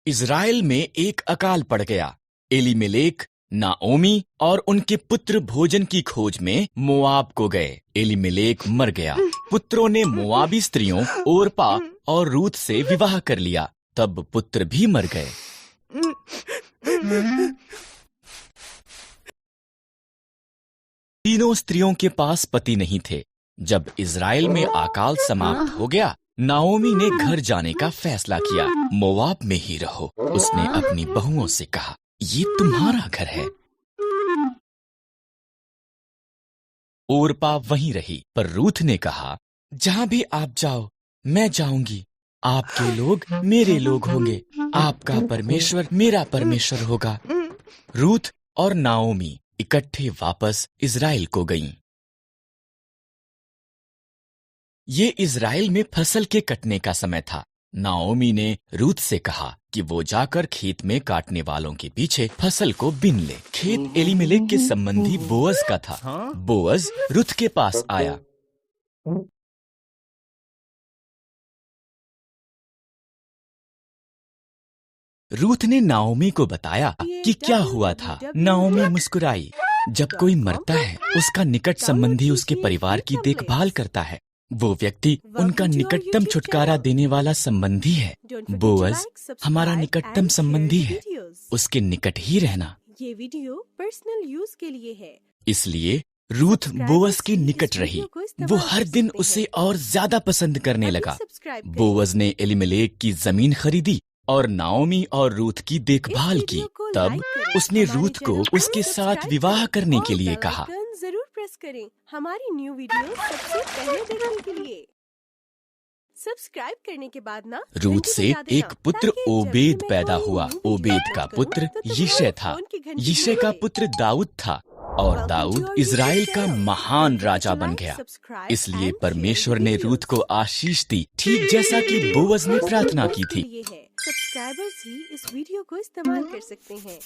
Israel में एक अकाल पड़ गया। एलीमेलेक, नाओमी और उनके पुत्र भोजन की खोज में मोआब को गए। एलीमेलेक मर गया। पुत्रों ने मोआबी स्त्रियों ओरपा और रूत से विवाह कर लिया। तब पुत्र भी मर गए। तीनों स्त्रियों के पास पति नहीं थे। जब इज़राइल में अकाल समाप्त हो गया, नाओमी ने घर जाने का फैसला किया। मोआब में ही रहो, उसने अपनी बहुओं से कहा, ये तुम्हारा घर है। ओरपा वहीं रही, पर रूथ ने कहा, जहां भी आप जाओ मैं जाऊंगी। आपके लोग मेरे लोग होंगे, आपका परमेश्वर मेरा परमेश्वर होगा। रूथ और नाओमी इकट्ठे वापस इज़राइल को गईं। ये इज़राइल में फसल के कटने का समय था। नाओमी ने रूथ से कहा कि वो जाकर खेत में काटने वालों के पीछे फसल को बीन ले। खेत एलीमेलेक के संबंधी बोअज का था। बोअज रूथ के पास आया। रूथ ने नाओमी को बताया कि क्या हुआ था। नाओमी मुस्कुराई। जब कोई मरता है, उसका निकट संबंधी उसके परिवार की देखभाल करता है। वो व्यक्ति उनका निकटतम छुटकारा देने वाला संबंधी है। बोअज हमारा निकटतम संबंधी है, उसके निकट ही रहना। ये वीडियो पर्सनल यूज के लिए है। इसलिए रूथ बोअज के निकट रही। वो हर दिन उसे और ज्यादा पसंद करने लगा। बोअज ने एलीमेलेक की जमीन खरीदी और नाओमी और रूथ की देखभाल की। तब उसने रूथ को उसके साथ विवाह करने के लिए कहा। जरूर प्रेस करें हमारी न्यू वीडियो सबसे पहले देखने के लिए। सब्सक्राइब करने के बाद ना रूथ से एक पुत्र ओबेद पैदा हुआ। ओबेद का पुत्र यिशै था। यिशै का पुत्र दाऊद था और दाऊद इज़राइल का महान राजा बन गया। इसलिए परमेश्वर ने रूथ को आशीष दी, ठीक जैसा कि बोअज ने प्रार्थना की थी। सब्सक्राइबर्स ही इस वीडियो को इस्तेमाल कर सकते हैं।